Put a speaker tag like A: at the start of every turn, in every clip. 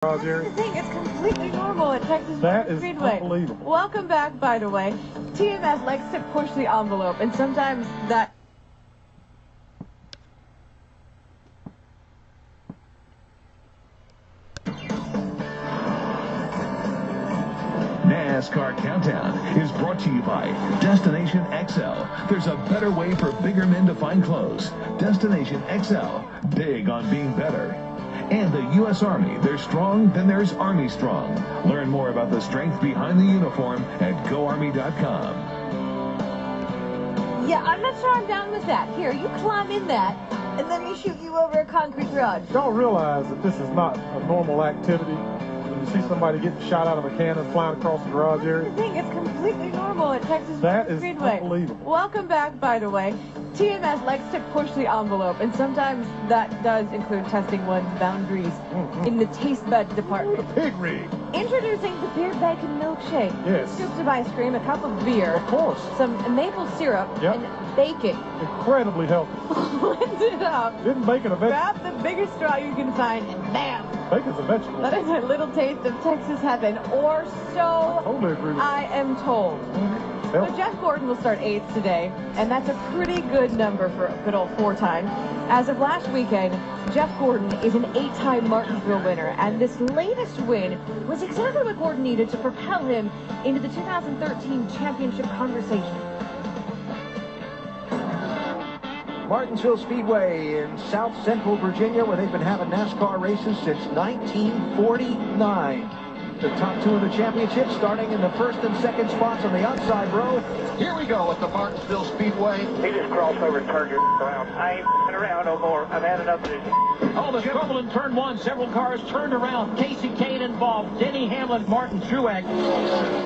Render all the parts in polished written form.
A: The thing, it's completely normal at Texas
B: That is
A: Speedway.
B: unbelievable.
A: Welcome back, by the way. TMS likes to push the envelope, and sometimes that...
C: NASCAR Countdown is brought to you by Destination XL. There's a better way for bigger men to find clothes. Destination XL, big on being better. And the U.S. Army, they're strong, then there's Army Strong. Learn more about the strength behind the uniform at GoArmy.com.
A: Yeah, I'm not sure I'm down with that. Here, you climb in that, and let me shoot you over a concrete garage.
B: Y'all realize that this is not a normal activity. When you see somebody getting shot out of a cannon flying across the garage area.
A: The thing, it's completely normal at Texas Speedway.
B: Unbelievable.
A: Welcome back, by the way. TMS likes to push the envelope, and sometimes that does include testing one's boundaries in the taste bud department.
B: Pig rig.
A: Introducing the beer bacon milkshake.
B: Yes.
A: Scoops of ice cream, a cup of beer.
B: Of course.
A: Some maple syrup and bacon.
B: Incredibly healthy.
A: Blend it up.
B: Isn't bacon a vegetable?
A: Grab the biggest straw you can find, and bam!
B: Bacon's a vegetable.
A: That is a little taste of Texas heaven, or so
B: Totally agree with
A: I am told. So Jeff Gordon will start 8th today, and that's a pretty good number for a good old 4-time. As of last weekend, Jeff Gordon is an 8-time Martinsville winner, and this latest win was exactly what Gordon needed to propel him into the 2013 championship conversation.
D: Martinsville Speedway in South Central Virginia, where they've been having NASCAR races since 1949. The top two of the championship starting in the first and second spots on the outside row. Here we go at the Martinsville Speedway.
E: He just crossed over and turned your around. I ain't around no more. I've had enough of this.
F: Oh, the trouble in turn one. Several cars turned around. Casey Kane involved. Denny Hamlin, Martin Truex.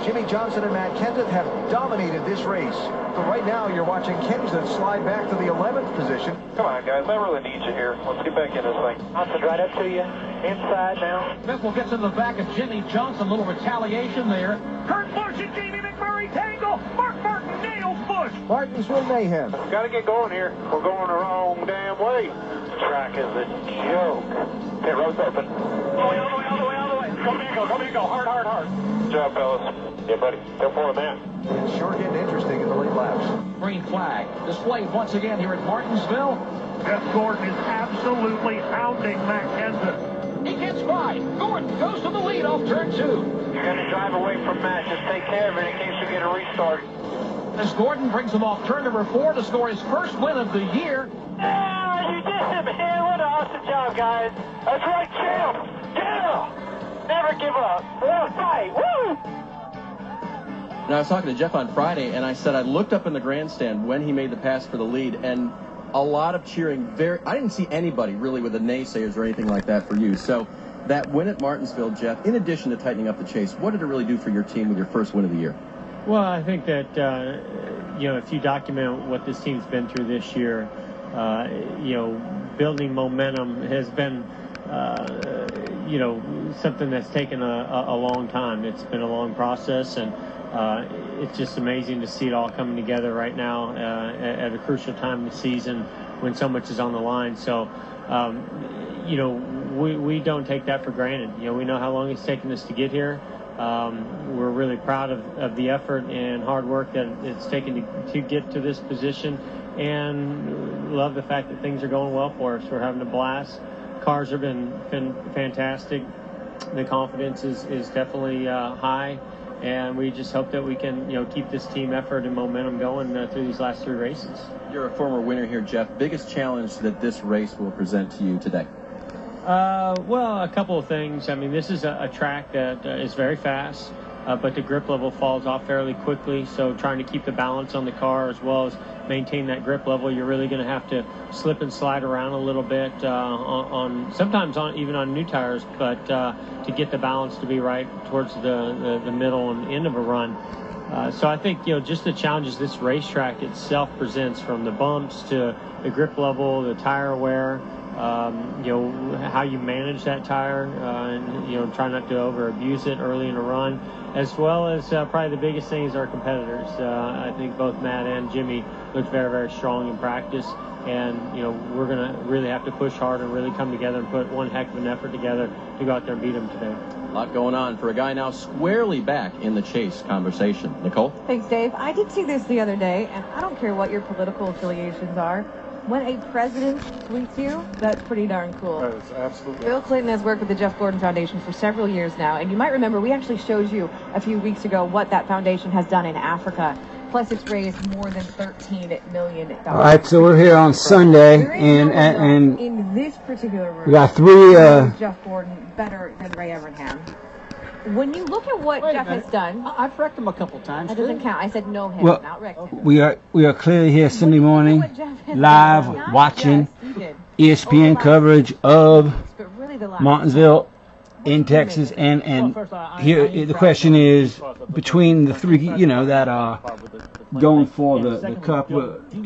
D: Jimmy Johnson and Matt Kenseth have dominated this race. But right now you're watching Kenseth slide back to the 11th position.
E: Come on, guys. I really need you here. Let's get back in this thing. Johnson right up to you. Inside now.
F: Smith will get to the back of Jimmy Johnson. A little retaliation there.
E: Kurt Busch and Jamie McMurray tangle. Mark Martin nails Busch.
D: Martinsville Mayhem.
E: Got to get going here. We're going the wrong damn way. The track is a joke. Pit road's open. All the way, all the way, all the way, all the way. Come in, go. Hard, hard, hard. Good job, fellas. Yeah, buddy. Go for the man.
D: It's sure getting interesting in the late laps.
F: Green flag displayed once again here at Martinsville.
E: Jeff Gordon is absolutely hounding Matt Kenseth.
F: He gets by. Gordon goes to the lead off turn 2.
E: You're going to drive away from Matt. Just take care of it in case you get a restart.
F: As Gordon brings him off turn number 4 to score his first win of the year.
E: Ah, you did it, man. What an awesome job, guys. That's right, champ. Yeah. Never give up. What a fight. Woo!
G: And I was talking to Jeff on Friday, and I said I looked up in the grandstand when he made the pass for the lead, and a lot of cheering. I didn't see anybody really with the naysayers or anything like that for you. So that win at Martinsville, Jeff, in addition to tightening up the chase, what did it really do for your team with your first win of the year?
H: Well, I think that, if you document what this team's been through this year, building momentum has been, something that's taken a long time. It's been a long process, and it's just amazing to see it all coming together right now at a crucial time of the season when so much is on the line. So, we don't take that for granted. We know how long it's taken us to get here. We're really proud of the effort and hard work that it's taken to get to this position, and love the fact that things are going well for us. We're having a blast. Cars have been fantastic. The confidence is definitely high. And we just hope that we can, keep this team effort and momentum going through these last 3 races.
G: You're a former winner here, Jeff. Biggest challenge that this race will present to you today?
H: Well, a couple of things. I mean, this is a track that is very fast, but the grip level falls off fairly quickly. So trying to keep the balance on the car as well as maintain that grip level, you're really going to have to slip and slide around a little bit sometimes even on new tires, but to get the balance to be right towards the middle and end of a run. So I think, just the challenges this racetrack itself presents, from the bumps to the grip level, the tire wear, how you manage that tire, and try not to over abuse it early in a run, as well as probably the biggest thing is our competitors. I think both Matt and Jimmy looked very, very strong in practice, and we're going to really have to push hard and really come together and put one heck of an effort together to go out there and beat them today.
G: A lot going on for a guy now squarely back in the chase conversation. Nicole?
A: Thanks, Dave. I did see this the other day, and I don't care what your political affiliations are. When a president tweets you, that's pretty darn cool.
B: That is absolutely.
A: Bill Clinton has worked with the Jeff Gordon Foundation for several years now, and you might remember we actually showed you a few weeks ago what that foundation has done in Africa. Plus, it's raised more than $13 million.
I: All right, so we're here on Sunday, and
A: in this particular room,
I: we got three.
A: Jeff Gordon better than Ray Evernham. When you look at what Jeff has done,
J: I've wrecked him a couple times.
A: That doesn't count. I said no him,
I: Well,
A: not wrecked him.
I: we are clearly here Sunday morning, live watching ESPN coverage of Martinsville in Texas, and here the question is between the three, that are going for the cup.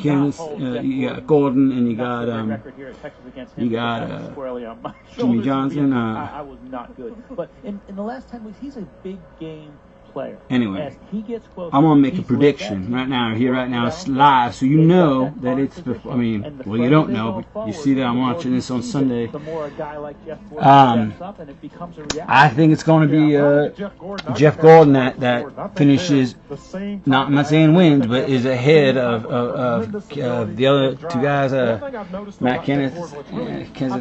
I: Candace, you got Gordon, and you got Jimmy Johnson.
J: I was not good, but in the last 10 weeks, he's a big game player.
I: Anyway,
J: as he gets closer,
I: I'm gonna make a prediction right now. It's live, so you know that it's before. I mean, well, you don't know, but you see that I'm watching this on Sunday. I think it's going to be Jeff Gordon that finishes. I'm not saying wins, but is ahead of the other two guys, Matt Kenneth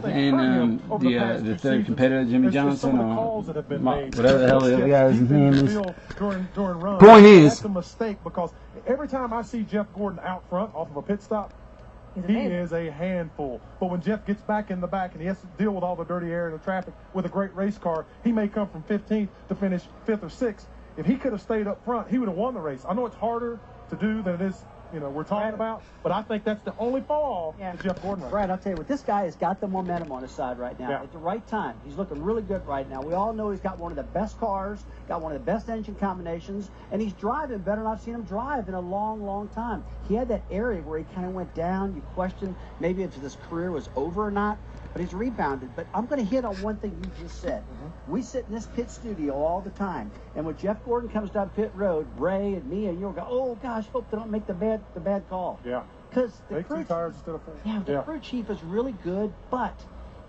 I: and the third competitor, Jimmy Johnson, or whatever the hell the other guy's name is.
B: During runs.
I: Point is,
B: that's a mistake, because every time I see Jeff Gordon out front off of a pit stop, he is a handful. But when Jeff gets back in the back and he has to deal with all the dirty air and the traffic with a great race car, he may come from 15th to finish 5th or 6th. If he could have stayed up front, he would have won the race. I know it's harder to do than it is, we're talking about, but I think that's the only fall that Jeff Gordon has.
J: Right, I'll tell you what, this guy has got the momentum on his side right now at the right time. He's looking really good right now. We all know he's got one of the best cars, got one of the best engine combinations, and he's driving better than I've seen him drive in a long, long time. He had that area where he kind of went down. You question maybe if this career was over or not, but he's rebounded. But I'm going to hit on one thing you just said. We sit in this pit studio all the time, and when Jeff Gordon comes down pit road, Ray and me and you'll go, oh gosh, hope they don't make the bad call.
B: Yeah.
J: Because the crew chief is really good, but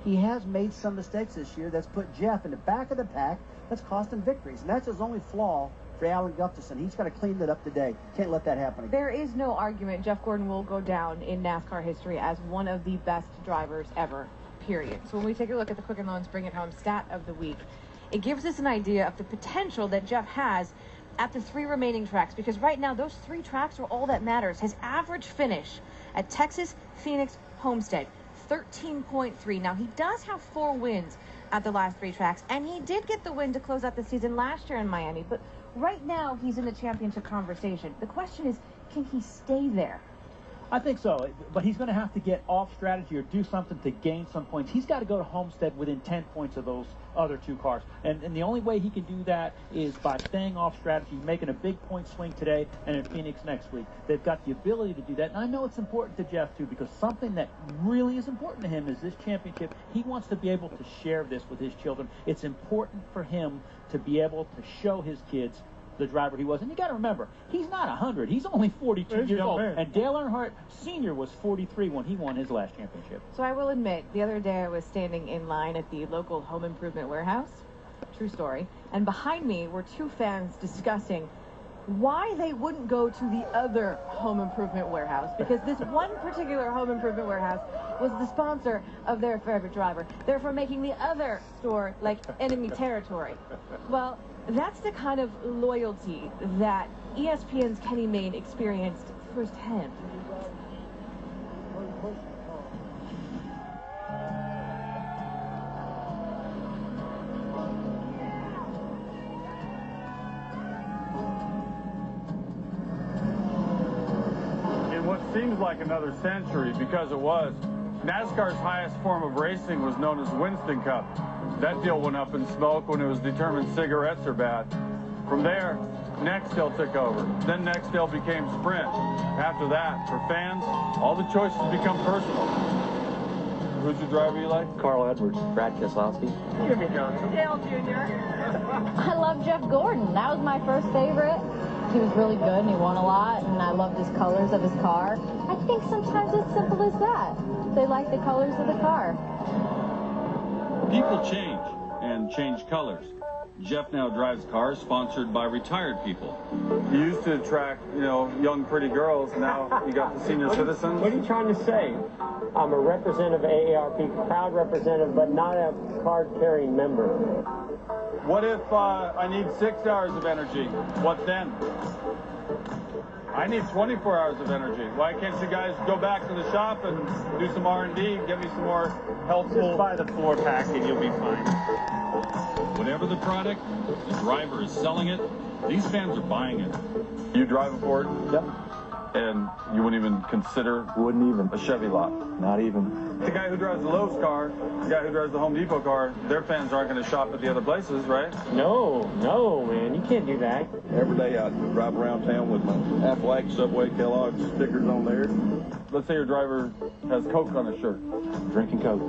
J: he has made some mistakes this year that's put Jeff in the back of the pack. That's cost him victories, and that's his only flaw for Alan Gustafson. He's got to clean that up today. Can't let that happen again.
A: There is no argument Jeff Gordon will go down in NASCAR history as one of the best drivers ever, period. So when we take a look at the Quicken Loans Bring It Home stat of the week, it gives us an idea of the potential that Jeff has at the 3 remaining tracks, because right now those 3 tracks are all that matters. His average finish at Texas, Phoenix, Homestead, 13.3. Now, he does have 4 wins at the last 3 tracks, and he did get the win to close out the season last year in Miami, but right now he's in the championship conversation. The question is, can he stay there?
J: I think so, but he's going to have to get off strategy or do something to gain some points. He's got to go to Homestead within 10 points of those other 2 cars. And the only way he can do that is by staying off strategy, making a big point swing today and in Phoenix next week. They've got the ability to do that. And I know it's important to Jeff, too, because something that really is important to him is this championship. He wants to be able to share this with his children. It's important for him to be able to show his kids the driver he was. And you got to remember, he's not 100. He's only 42 years old. And Dale Earnhardt Sr. was 43 when he won his last championship.
A: So I will admit, the other day I was standing in line at the local home improvement warehouse. True story. And behind me were 2 fans discussing why they wouldn't go to the other home improvement warehouse, because this one particular home improvement warehouse was the sponsor of their favorite driver, therefore making the other store like enemy territory. Well, that's the kind of loyalty that ESPN's Kenny Mayne experienced firsthand.
K: In what seems like another century, because it was, NASCAR's highest form of racing was known as Winston Cup. That deal went up in smoke when it was determined cigarettes are bad. From there, Nextel took over. Then Nextel became Sprint. After that, for fans, all the choices become personal. Who's your driver you like?
L: Carl Edwards, Brad Keselowski.
K: Jimmy Johnson.
A: Dale Jr.
M: I love Jeff Gordon. That was my first favorite. He was really good and he won a lot, and I loved his colors of his car. I think sometimes it's simple as that. They like the colors of the car.
K: People change, and change colors. Jeff now drives cars sponsored by retired people. You used to attract, young, pretty girls. Now you got the senior citizens.
H: What are you trying to say? I'm a representative of AARP, proud representative, but not a card-carrying member.
K: What if I need 6 hours of energy? What then? I need 24 hours of energy. Why can't you guys go back to the shop and do some R&D, get me some more helpful...
H: Just buy the 4-pack and you'll be fine.
K: Whatever the product, the driver is selling it, these fans are buying it. You drive a Ford?
L: Yep.
K: And you wouldn't even consider...
L: Wouldn't even.
K: A Chevy lot?
L: Not even.
K: The guy who drives the Lowe's car, the guy who drives the Home Depot car, their fans aren't going to shop at the other places, right?
H: No, man, you can't do that.
N: Every day I drive around town with my Aflac, Subway, Kellogg's stickers on there.
K: Let's say your driver has Coke on his shirt.
L: Drinking Coke.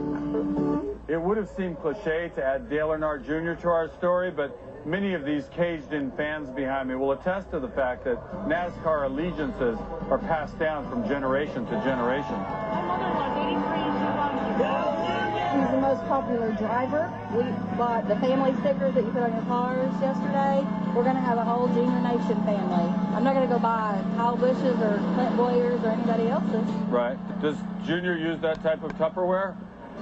K: It would have seemed cliche to add Dale Earnhardt Jr. to our story, but many of these caged-in fans behind me will attest to the fact that NASCAR allegiances are passed down from generation to generation.
M: My mother was 83 and she loves you. He's the most popular driver. We bought the family stickers that you put on your cars yesterday. We're going to have a whole Junior Nation family. I'm not going to go buy Kyle Busch's or Clint Boyer's or anybody else's.
K: Right. Does Junior use that type of Tupperware?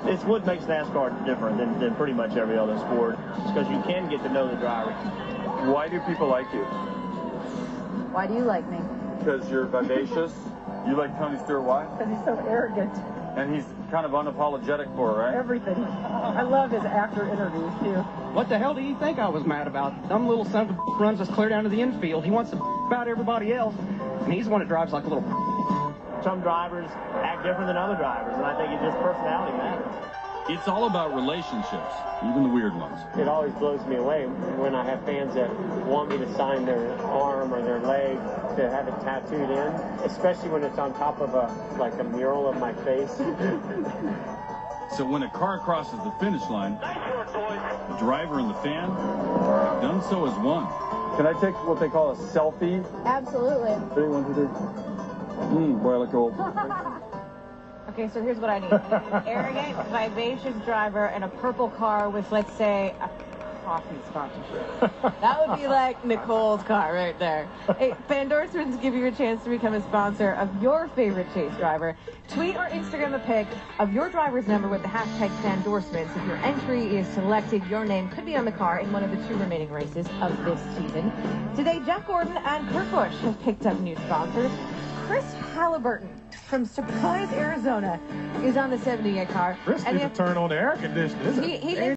L: It's what makes NASCAR different than pretty much every other sport. It's because you can get to know the driver.
K: Why do people like you?
M: Why do you like me?
K: Because you're vivacious. You like Tony Stewart, why?
O: Because he's so arrogant.
K: And he's kind of unapologetic for it, right?
O: Everything. I love his actor interviews, too.
P: What the hell do you think I was mad about? Some little son of a runs us clear down to the infield. He wants to about everybody else, and he's the one that drives like a little.
L: Some drivers act different than other drivers, and I think it's just personality matters.
K: It's all about relationships, even the weird ones.
H: It always blows me away when I have fans that want me to sign their arm or their leg to have it tattooed in, especially when it's on top of a mural of my face.
K: So when a car crosses the finish line, the driver and the fan have done so as one. Can I take what they call a selfie?
M: Absolutely.
K: 3, 1, 2, 3. Boy, I look old.
A: Okay, so here's what I need. An arrogant, vivacious driver and a purple car with, let's say, a coffee sponsorship. That would be like Nicole's car right there. Hey, Fandorsements give you a chance to become a sponsor of your favorite chase driver. Tweet or Instagram a pic of your driver's number with the hashtag Fandorsements. If your entry is selected, your name could be on the car in one of the 2 remaining races of this season. Today, Jeff Gordon and Kurt Busch have picked up new sponsors. Chris Halliburton from Surprise, Arizona is on the 78 car.
B: Chris needs to turn on the air conditioning.
A: He